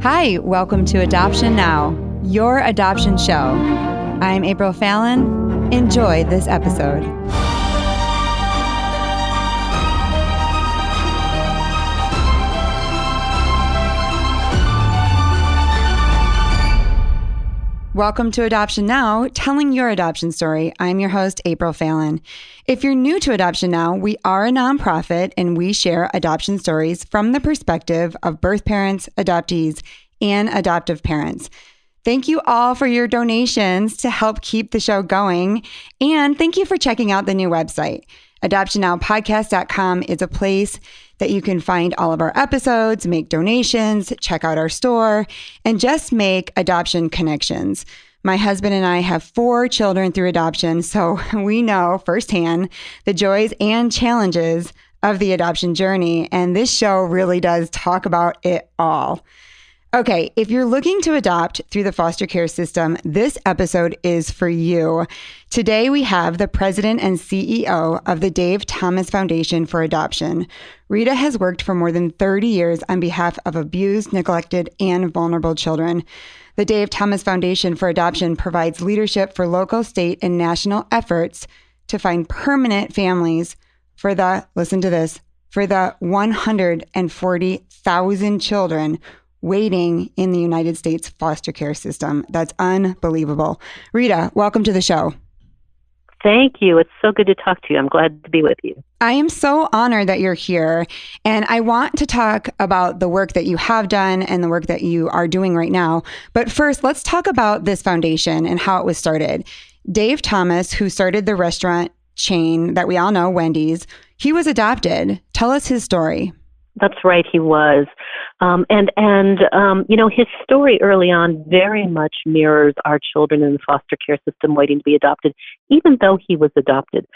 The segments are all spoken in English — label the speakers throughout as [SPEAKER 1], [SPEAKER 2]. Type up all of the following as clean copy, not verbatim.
[SPEAKER 1] Hi, welcome to Adoption Now, your adoption show. I'm April Fallon. Enjoy this episode. Welcome to Adoption Now, telling your adoption story. I'm your host, April Fallon. If you're new to Adoption Now, we are a nonprofit and we share adoption stories from the perspective of birth parents, adoptees, and adoptive parents. Thank you all for your donations to help keep the show going. And thank you for checking out the new website. AdoptionNowPodcast.com is a place that you can find all of our episodes, make donations, check out our store, and just make adoption connections. My husband and I have 4 children through adoption, so we know firsthand the joys and challenges of the adoption journey, and this show really does talk about it all. Okay, if you're looking to adopt through the foster care system, this episode is for you. Today, we have the president and CEO of the Dave Thomas Foundation for Adoption. Rita has worked for more than 30 years on behalf of abused, neglected, and vulnerable children. The Dave Thomas Foundation for Adoption provides leadership for local, state, and national efforts to find permanent families for the, listen to this, for the 140,000 children waiting in the United States foster care system. That's unbelievable. Rita, welcome to the show.
[SPEAKER 2] Thank you. It's so good to talk to you. I'm glad to be with you.
[SPEAKER 1] I am so honored that you're here. And I want to talk about the work that you have done and the work that you are doing right now. But first, let's talk about this foundation and how it was started. Dave Thomas, who started the restaurant chain that we all know, Wendy's, he was adopted. Tell us his story.
[SPEAKER 2] That's right, he was. His story early on very much mirrors our children in the foster care system waiting to be adopted, even though he was adopted.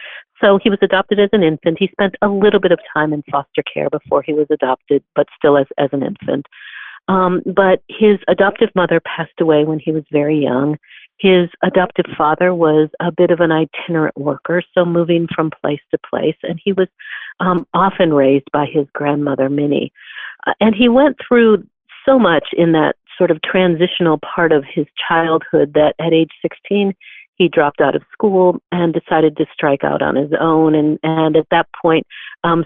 [SPEAKER 2] So he was adopted as an infant. He spent a little bit of time in foster care before he was adopted, but still as an infant. But his adoptive mother passed away when he was very young. His adoptive father was a bit of an itinerant worker, so moving from place to place, and he was often raised by his grandmother, Minnie. And he went through so much in that sort of transitional part of his childhood that at age 16, he dropped out of school and decided to strike out on his own. And at that point,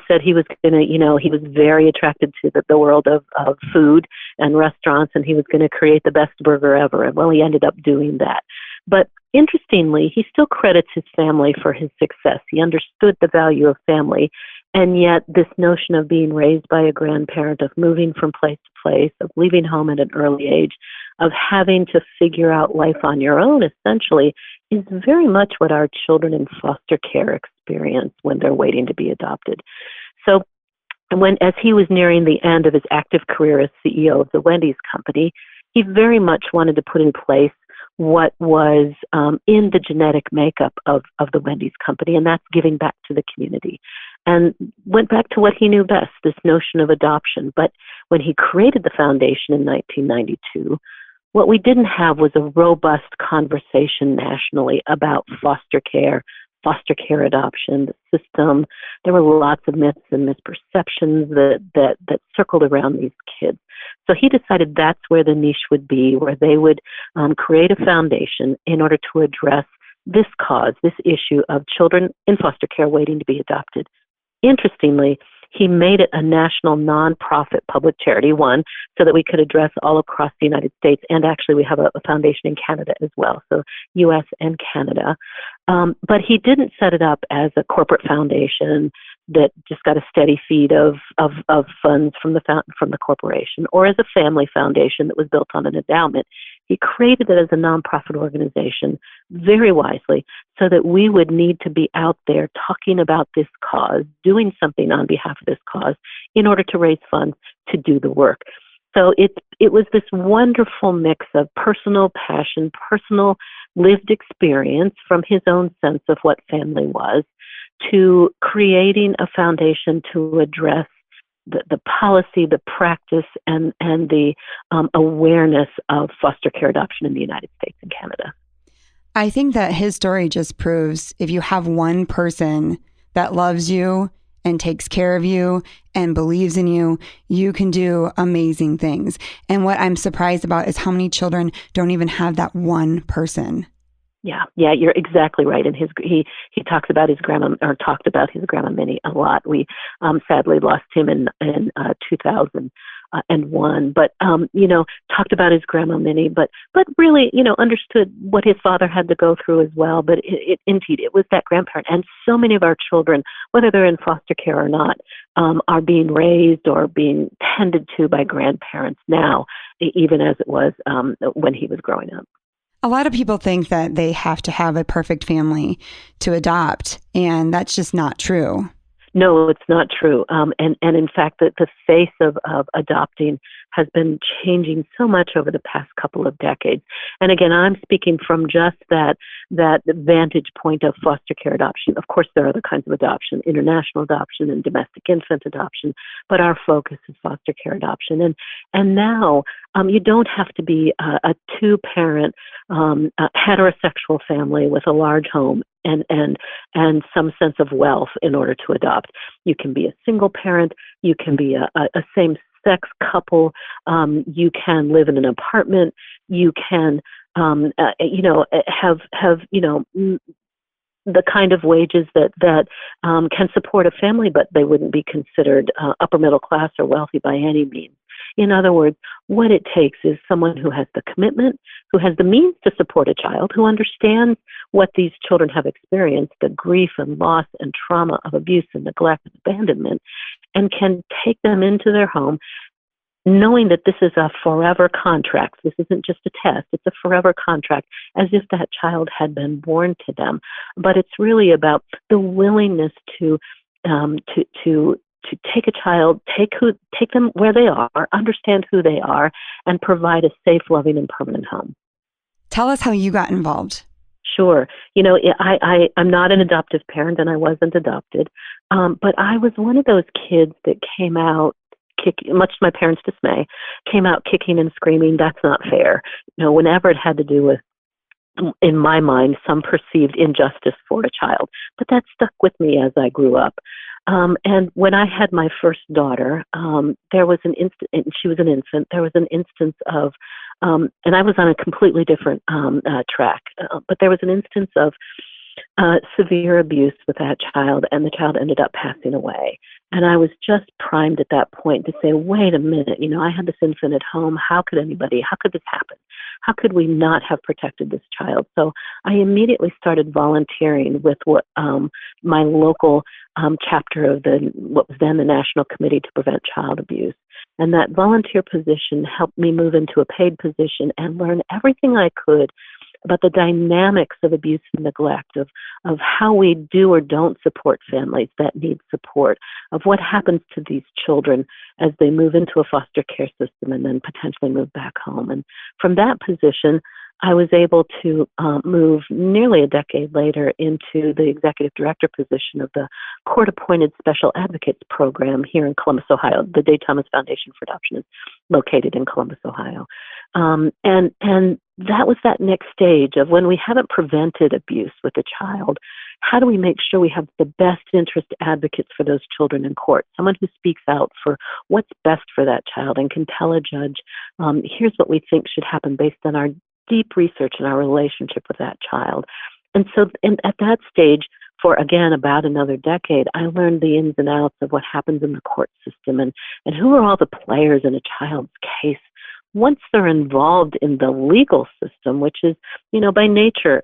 [SPEAKER 2] said he was going to, he was very attracted to the world of food and restaurants, and he was going to create the best burger ever. And well, he ended up doing that. But interestingly, he still credits his family for his success. He understood the value of family. And yet this notion of being raised by a grandparent, of moving from place to place, of leaving home at an early age, of having to figure out life on your own, essentially, is very much what our children in foster care experience when they're waiting to be adopted. So as he was nearing the end of his active career as CEO of the Wendy's company, he very much wanted to put in place what was in the genetic makeup of the Wendy's company, and that's giving back to the community. And went back to what he knew best, this notion of adoption. But when he created the foundation in 1992, what we didn't have was a robust conversation nationally about foster care adoption, the system. There were lots of myths and misperceptions that circled around these kids. So he decided that's where the niche would be, where they would create a foundation in order to address this cause, this issue of children in foster care waiting to be adopted. Interestingly, he made it a national nonprofit public charity, one, so that we could address all across the United States. And actually, we have a foundation in Canada as well, so U.S. and Canada. But he didn't set it up as a corporate foundation that just got a steady feed of funds from the corporation, or as a family foundation that was built on an endowment. He created it as a nonprofit organization very wisely so that we would need to be out there talking about this cause, doing something on behalf of this cause in order to raise funds to do the work. So it was this wonderful mix of personal passion, personal lived experience from his own sense of what family was, to creating a foundation to address the policy, the practice, and the awareness of foster care adoption in the United States and Canada.
[SPEAKER 1] I think that his story just proves if you have one person that loves you and takes care of you and believes in you, you can do amazing things. And what I'm surprised about is how many children don't even have that one person.
[SPEAKER 2] Yeah, you're exactly right. And he talks about his grandma, or talked about his grandma Minnie a lot. We sadly lost him in 2001, but talked about his grandma Minnie, but really understood what his father had to go through as well. But indeed it was that grandparent, and so many of our children, whether they're in foster care or not, are being raised or being tended to by grandparents now, even as it was when he was growing up.
[SPEAKER 1] A lot of people think that they have to have a perfect family to adopt, and that's just not true.
[SPEAKER 2] No, it's not true. And in fact, the face of adopting has been changing so much over the past couple of decades. And again, I'm speaking from just that vantage point of foster care adoption. Of course, there are other kinds of adoption, international adoption and domestic infant adoption, but our focus is foster care adoption. And now you don't have to be a two-parent heterosexual family with a large home and some sense of wealth in order to adopt. You can be a single parent. You can be a same-sex couple. You can live in an apartment. You can, have the kind of wages that can support a family, but they wouldn't be considered upper middle class or wealthy by any means. In other words, what it takes is someone who has the commitment, who has the means to support a child, who understands what these children have experienced, the grief and loss and trauma of abuse and neglect and abandonment, and can take them into their home, knowing that this is a forever contract. This isn't just a test. It's a forever contract, as if that child had been born to them. But it's really about the willingness to take a child, take them where they are, understand who they are, and provide a safe, loving, and permanent home.
[SPEAKER 1] Tell us how you got involved.
[SPEAKER 2] Sure. I'm not an adoptive parent, and I wasn't adopted, but I was one of those kids that came out, much to my parents' dismay, came out kicking and screaming, "That's not fair." Whenever it had to do with, in my mind, some perceived injustice for a child. But that stuck with me as I grew up. And when I had my first daughter, there was an instant, and she was an infant, there was an instance of, and I was on a completely different track, but there was an instance of severe abuse with that child, and the child ended up passing away. And I was just primed at that point to say, wait a minute, I had this infant at home. How could this happen? How could we not have protected this child? So I immediately started volunteering with what my local chapter of what was then the National Committee to Prevent Child Abuse. And that volunteer position helped me move into a paid position and learn everything I could about the dynamics of abuse and neglect, of how we do or don't support families that need support, of what happens to these children as they move into a foster care system and then potentially move back home. And from that position, I was able to move nearly a decade later into the executive director position of the court-appointed special advocates program here in Columbus, Ohio. The Dave Thomas Foundation for Adoption is located in Columbus, Ohio. And that was that next stage of, when we haven't prevented abuse with a child, how do we make sure we have the best interest advocates for those children in court? Someone who speaks out for what's best for that child and can tell a judge, here's what we think should happen based on our deep research and our relationship with that child. And so at that stage, for, again, about another decade, I learned the ins and outs of what happens in the court system and who are all the players in a child's case once they're involved in the legal system, which is, by nature,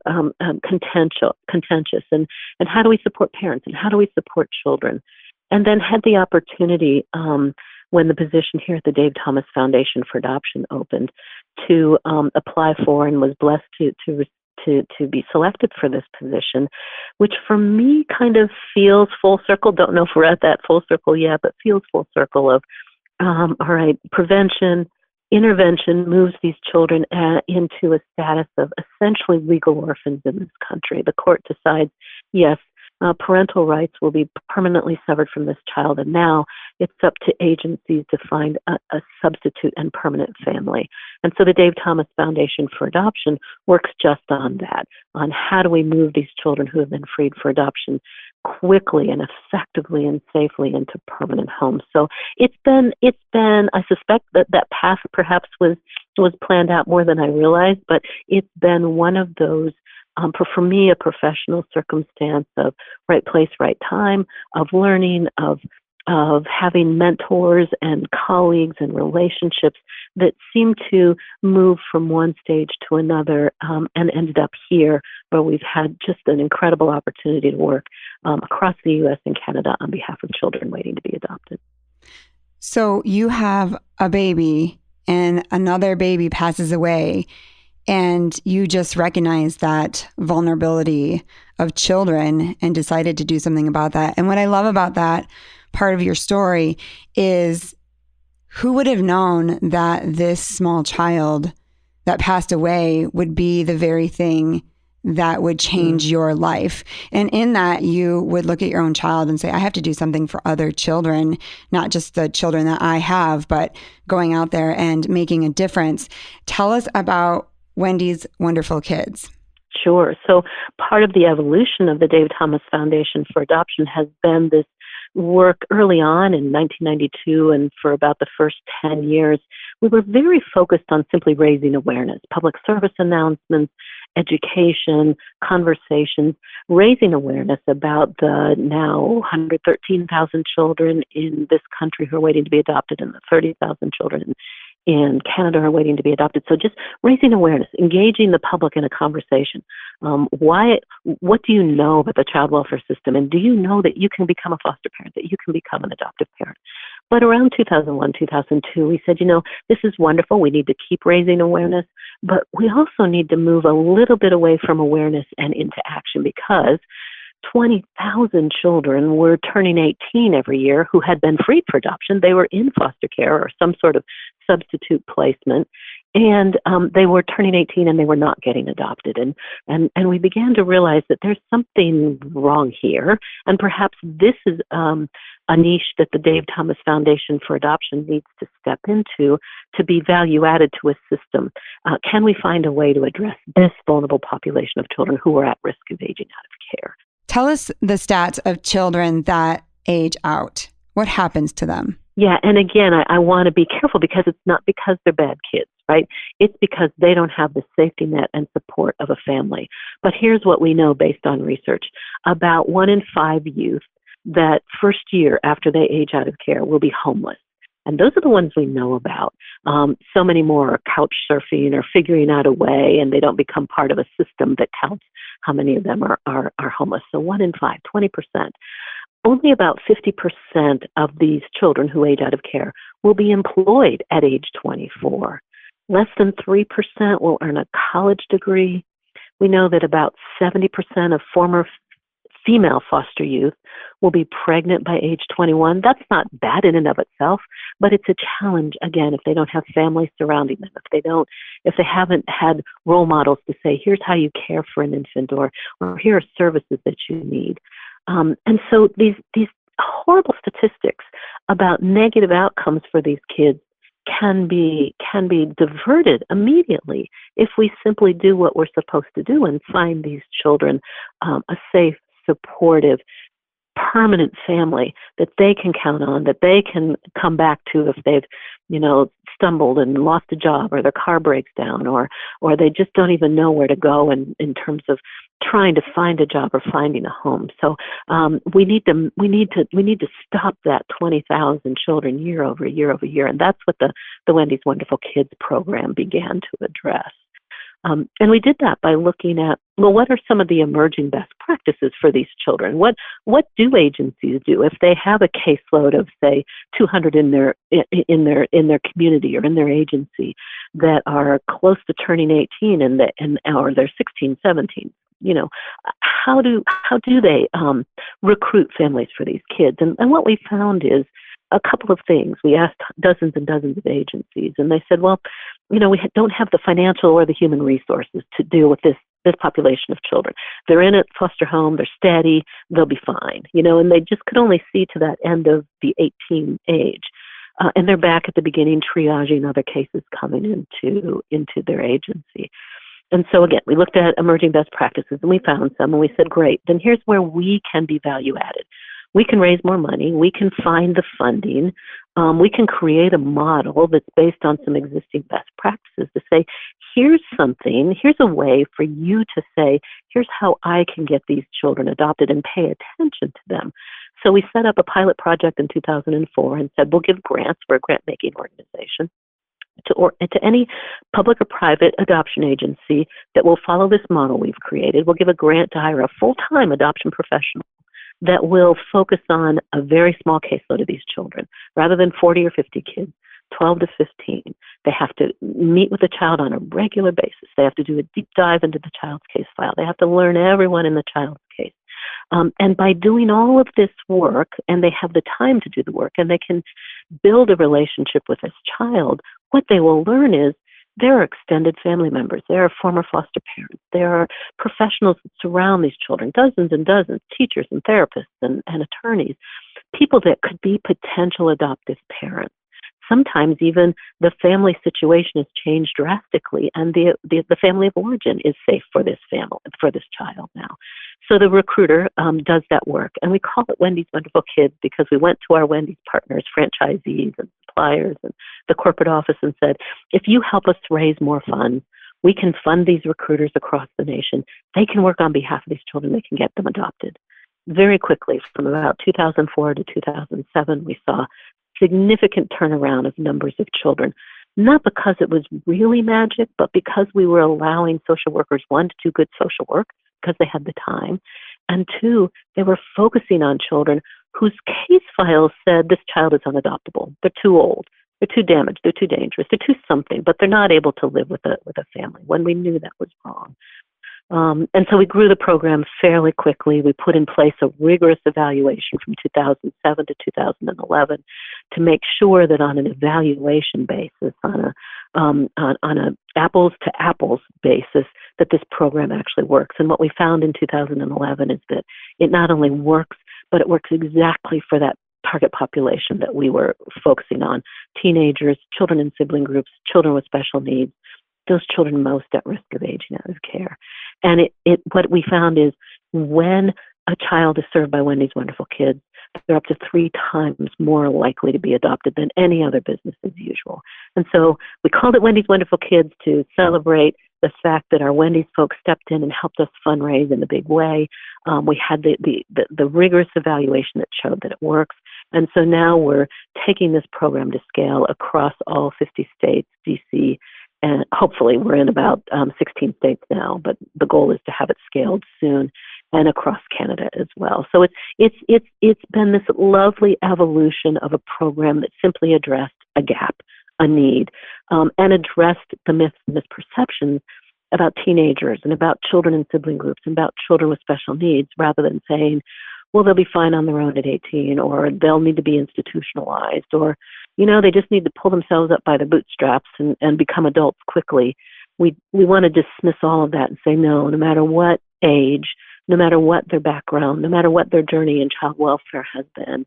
[SPEAKER 2] contentious. And how do we support parents, and how do we support children? And then had the opportunity, when the position here at the Dave Thomas Foundation for Adoption opened, to apply for, and was blessed to be selected for this position, which for me kind of feels full circle. Don't know if we're at that full circle yet, but feels full circle of, all right, prevention, intervention moves these children into a status of essentially legal orphans in this country. The court decides, yes, parental rights will be permanently severed from this child, and now it's up to agencies to find a substitute and permanent family. And so the Dave Thomas Foundation for Adoption works just on that, on how do we move these children who have been freed for adoption quickly and effectively and safely into permanent homes. So it's been, I suspect that path perhaps was planned out more than I realized, but it's been one of those, for me, a professional circumstance of right place, right time, of learning, of having mentors and colleagues and relationships that seem to move from one stage to another, and ended up here where we've had just an incredible opportunity to work across the U.S. and Canada on behalf of children waiting to be adopted.
[SPEAKER 1] So you have a baby and another baby passes away, and you just recognize that vulnerability of children and decided to do something about that. And what I love about that part of your story is, who would have known that this small child that passed away would be the very thing that would change your life? And in that, you would look at your own child and say, I have to do something for other children, not just the children that I have, but going out there and making a difference. Tell us about Wendy's wonderful kids.
[SPEAKER 2] Sure. So part of the evolution of the David Thomas Foundation for Adoption has been this work early on in 1992, and for about the first 10 years, we were very focused on simply raising awareness, public service announcements, education, conversations, raising awareness about the now 113,000 children in this country who are waiting to be adopted, and the 30,000 children in Canada are waiting to be adopted. So just raising awareness, engaging the public in a conversation. What do you know about the child welfare system? And do you know that you can become a foster parent, that you can become an adoptive parent? But around 2001, 2002, we said, this is wonderful. We need to keep raising awareness, but we also need to move a little bit away from awareness and into action, because 20,000 children were turning 18 every year who had been freed for adoption. They were in foster care or some sort of substitute placement, and they were turning 18 and they were not getting adopted. And we began to realize that there's something wrong here, and perhaps this is a niche that the Dave Thomas Foundation for Adoption needs to step into to be value added to a system. Can we find a way to address this vulnerable population of children who are at risk of aging out of care?
[SPEAKER 1] Tell us the stats of children that age out. What happens to them?
[SPEAKER 2] Yeah, and again, I want to be careful, because it's not because they're bad kids, right? It's because they don't have the safety net and support of a family. But here's what we know based on research. About 1 in 5 youth that first year after they age out of care will be homeless. And those are the ones we know about. So many more are couch surfing or figuring out a way, and they don't become part of a system that counts how many of them are homeless. So 1 in 5, 20%. Only about 50% of these children who age out of care will be employed at age 24. Less than 3% will earn a college degree. We know that about 70% of former female foster youth will be pregnant by age 21. That's not bad in and of itself, but it's a challenge, again, if they don't have families surrounding them, if they haven't had role models to say, here's how you care for an infant, or here are services that you need. And so these horrible statistics about negative outcomes for these kids can be diverted immediately if we simply do what we're supposed to do and find these children a safe, supportive, permanent family that they can count on, that they can come back to if they've, stumbled and lost a job, or their car breaks down, or they just don't even know where to go in terms of trying to find a job or finding a home. So we need to stop that 20,000 children year over year over year, and that's what the Wendy's Wonderful Kids program began to address. And we did that by looking at, what are some of the emerging best practices for these children? What do agencies do if they have a caseload of, say, 200 in their community or in their agency that are close to turning 18 or they're 16, 17? How do they recruit families for these kids? And what we found is a couple of things. We asked dozens and dozens of agencies, and they said, we don't have the financial or the human resources to deal with this population of children. They're in a foster home, they're steady, they'll be fine, and they just could only see to that end of the 18 age. And they're back at the beginning triaging other cases coming into their agency. And so again, we looked at emerging best practices and we found some and we said, great, then here's where we can be value added. We can raise more money. We can find the funding. We can create a model that's based on some existing best practices to say, here's something, here's a way for you to say, here's how I can get these children adopted and pay attention to them. So we set up a pilot project in 2004 and said, we'll give grants. We're a grant-making organization. To any public or private adoption agency that will follow this model we've created. We'll give a grant to hire a full-time adoption professional that will focus on a very small caseload of these children. Rather than 40 or 50 kids, 12 to 15. They have to meet with the child on a regular basis. They have to do a deep dive into the child's case file. They have to learn everyone in the child's case. And by doing all of this work, and they have the time to do the work, and they can build a relationship with this child, what they will learn is there are extended family members, there are former foster parents, there are professionals that surround these children, dozens and dozens, teachers and therapists and attorneys, people that could be potential adoptive parents. Sometimes even the family situation has changed drastically, and the family of origin is safe for this family, for this child now. So the recruiter does that work, and we call it Wendy's Wonderful Kids because we went to our Wendy's partners, franchisees and suppliers and the corporate office and said, if you help us raise more funds, we can fund these recruiters across the nation. They can work on behalf of these children. They can get them adopted. Very quickly, from about 2004 to 2007, we saw significant turnaround of numbers of children, not because it was really magic, but because we were allowing social workers, one, to do good social work because they had the time, and two, they were focusing on children whose case files said this child is unadoptable. They're too old. They're too damaged. They're too dangerous. They're too something, but they're not able to live with a family when we knew that was wrong. And so we grew the program fairly quickly. We put in place a rigorous evaluation from 2007 to 2011 to make sure that on an evaluation basis, on a apples to apples basis, that this program actually works. And what we found in 2011 is that it not only works, but it works exactly for that target population that we were focusing on: teenagers, children in sibling groups, children with special needs, those children most at risk of aging out of care. And what we found is when a child is served by Wendy's Wonderful Kids, they're up to 3 times more likely to be adopted than any other business as usual. And so we called it Wendy's Wonderful Kids to celebrate the fact that our Wendy's folks stepped in and helped us fundraise in a big way. We had the rigorous evaluation that showed that it works. And so now we're taking this program to scale across all 50 states, DC, and hopefully we're in about 16 states now, but the goal is to have it scaled soon and across Canada as well. So it's been this lovely evolution of a program that simply addressed a gap, a need, and addressed the myths and misperceptions about teenagers and about children in sibling groups and about children with special needs, rather than saying, well, they'll be fine on their own at 18, or they'll need to be institutionalized, or, they just need to pull themselves up by their bootstraps and become adults quickly. We want to dismiss all of that and say, no matter what age, no matter what their background, no matter what their journey in child welfare has been,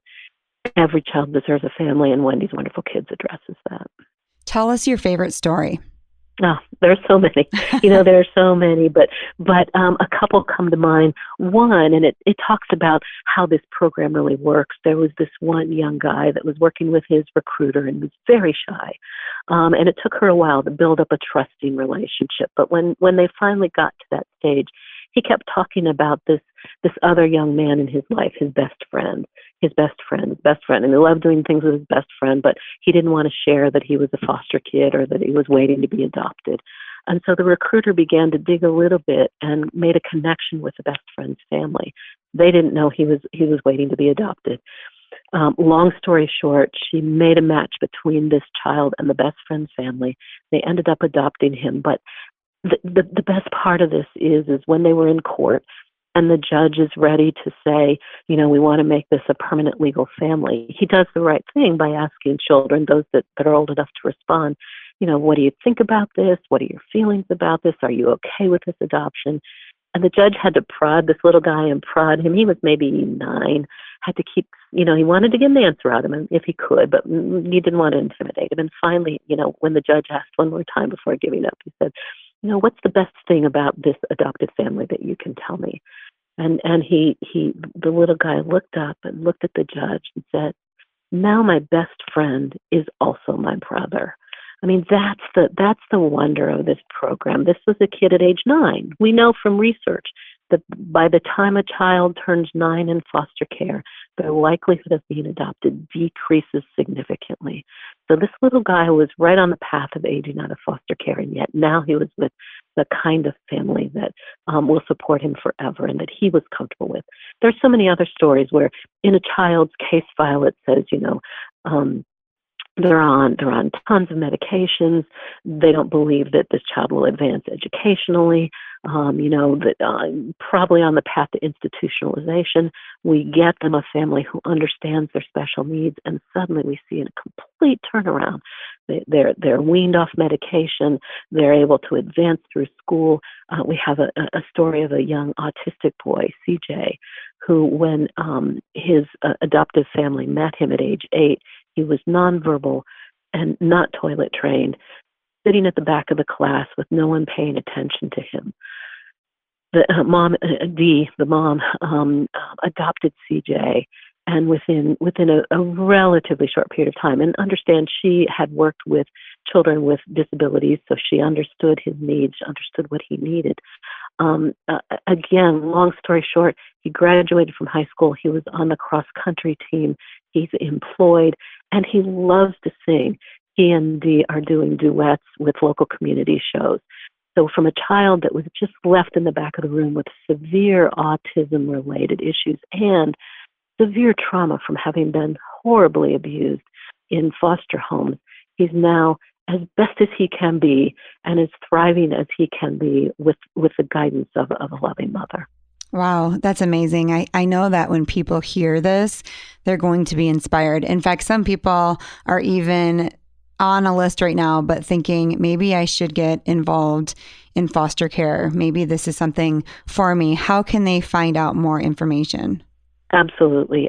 [SPEAKER 2] every child deserves a family, and Wendy's Wonderful Kids addresses that.
[SPEAKER 1] Tell us your favorite story.
[SPEAKER 2] Oh, there's so many. There are so many, but a couple come to mind. One, and it talks about how this program really works. There was this one young guy that was working with his recruiter and was very shy. And it took her a while to build up a trusting relationship. But when they finally got to that stage, he kept talking about this other young man in his life, his best friend. And he loved doing things with his best friend, but he didn't want to share that he was a foster kid or that he was waiting to be adopted. And so the recruiter began to dig a little bit and made a connection with the best friend's family. They didn't know he was waiting to be adopted. Long story short, she made a match between this child and the best friend's family. They ended up adopting him. But the best part of this is when they were in court, and the judge is ready to say, we want to make this a permanent legal family. He does the right thing by asking children, those that are old enough to respond, what do you think about this? What are your feelings about this? Are you okay with this adoption? And the judge had to prod this little guy and prod him. He was maybe 9, had to keep, he wanted to get an answer out of him if he could, but he didn't want to intimidate him. And finally, when the judge asked one more time before giving up, he said, what's the best thing about this adopted family that you can tell me? And the little guy looked up and looked at the judge and said, now my best friend is also my brother. I mean, that's the wonder of this program. This was a kid at age 9. We know from research that by the time a child turns 9 in foster care, their likelihood of being adopted decreases significantly. So this little guy was right on the path of aging out of foster care, and yet now he was with the kind of family that will support him forever and that he was comfortable with. There's so many other stories where in a child's case file it says, um, they're on tons of medications. They don't believe that this child will advance educationally. That probably on the path to institutionalization. We get them a family who understands their special needs, and suddenly we see a complete turnaround. They're weaned off medication. They're able to advance through school. We have a story of a young autistic boy, CJ, who, when his adoptive family met him at age 8, he was nonverbal and not toilet trained, sitting at the back of the class with no one paying attention to him. The mom, adopted CJ, and within a relatively short period of time, and understand she had worked with children with disabilities, so she understood his needs, understood what he needed. Again, long story short, he graduated from high school. He was on the cross-country team. He's employed, and he loves to sing. He and Dee are doing duets with local community shows. So from a child that was just left in the back of the room with severe autism-related issues and severe trauma from having been horribly abused in foster homes, he's now as best as he can be and as thriving as he can be with the guidance of a loving mother.
[SPEAKER 1] Wow, that's amazing. I know that when people hear this, they're going to be inspired. In fact, some people are even on a list right now, but thinking maybe I should get involved in foster care. Maybe this is something for me. How can they find out more information?
[SPEAKER 2] Absolutely.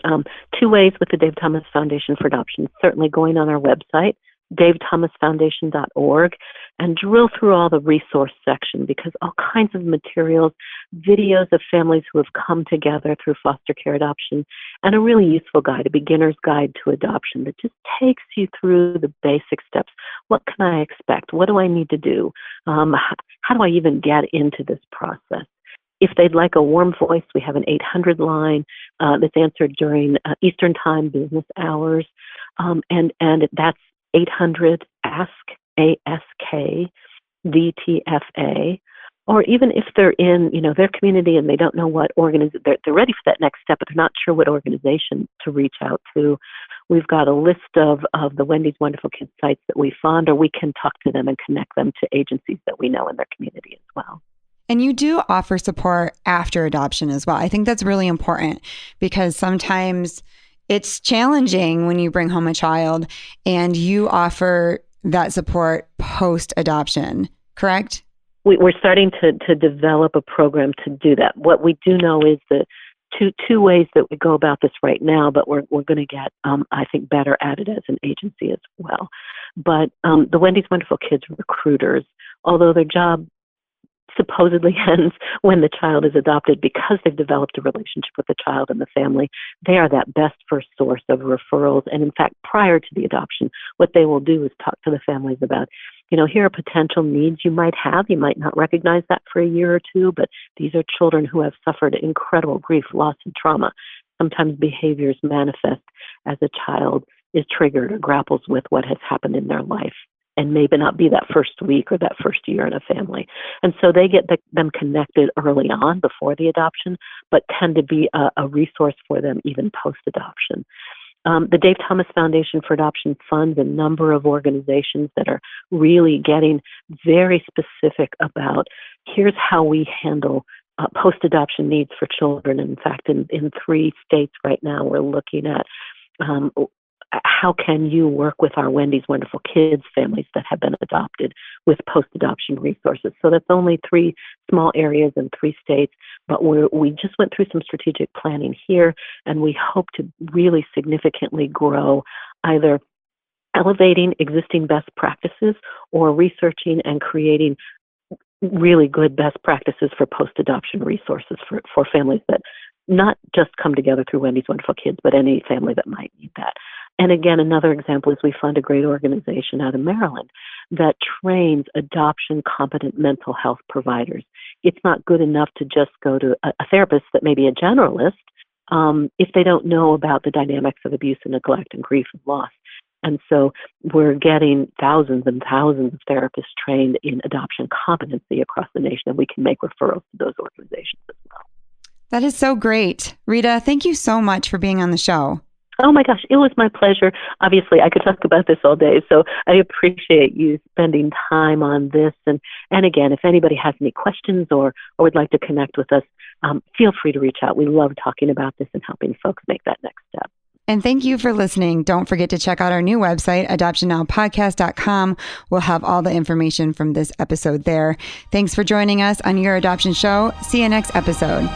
[SPEAKER 2] 2 ways with the Dave Thomas Foundation for Adoption. Certainly going on our website, davethomasfoundation.org, and drill through all the resource section, because all kinds of materials, videos of families who have come together through foster care adoption, and a really useful guide, a beginner's guide to adoption that just takes you through the basic steps. What can I expect? What do I need to do? How do I even get into this process? If they'd like a warm voice, we have an 800 line that's answered during Eastern Time business hours, and that's 800 ask ASK DTFA. Or even if they're in their community and they don't know what organization, they're ready for that next step, but they're not sure what organization to reach out to. We've got a list of the Wendy's Wonderful Kids sites that we fund, or we can talk to them and connect them to agencies that we know in their community as well.
[SPEAKER 1] And you do offer support after adoption as well. I think that's really important, because sometimes it's challenging when you bring home a child, and you offer that support post-adoption, correct?
[SPEAKER 2] We're starting to develop a program to do that. What we do know is the two ways that we go about this right now, but we're going to get, I think, better at it as an agency as well. But the Wendy's Wonderful Kids recruiters, although their job supposedly ends when the child is adopted, because they've developed a relationship with the child and the family, they are that best first source of referrals. And in fact, prior to the adoption, what they will do is talk to the families about, here are potential needs you might have. You might not recognize that for a year or two, but these are children who have suffered incredible grief, loss, and trauma. Sometimes behaviors manifest as a child is triggered or grapples with what has happened in their life, and maybe not be that first week or that first year in a family. And so they get them connected early on before the adoption, but tend to be a resource for them even post-adoption. The Dave Thomas Foundation for Adoption funds a number of organizations that are really getting very specific about, here's how we handle post-adoption needs for children. In fact, in 3 states right now, we're looking at how can you work with our Wendy's Wonderful Kids families that have been adopted with post-adoption resources. So that's only 3 small areas in 3 states, but we just went through some strategic planning here, and we hope to really significantly grow either elevating existing best practices or researching and creating really good best practices for post-adoption resources for families that not just come together through Wendy's Wonderful Kids, but any family that might need that. And again, another example is we fund a great organization out of Maryland that trains adoption competent mental health providers. It's not good enough to just go to a therapist that may be a generalist if they don't know about the dynamics of abuse and neglect and grief and loss. And so we're getting thousands and thousands of therapists trained in adoption competency across the nation, and we can make referrals to those organizations as well.
[SPEAKER 1] That is so great. Rita, thank you so much for being on the show.
[SPEAKER 2] Oh my gosh, it was my pleasure. Obviously, I could talk about this all day, so I appreciate you spending time on this. And again, if anybody has any questions or would like to connect with us, feel free to reach out. We love talking about this and helping folks make that next step.
[SPEAKER 1] And thank you for listening. Don't forget to check out our new website, adoptionnowpodcast.com. We'll have all the information from this episode there. Thanks for joining us on Your Adoption Show. See you next episode.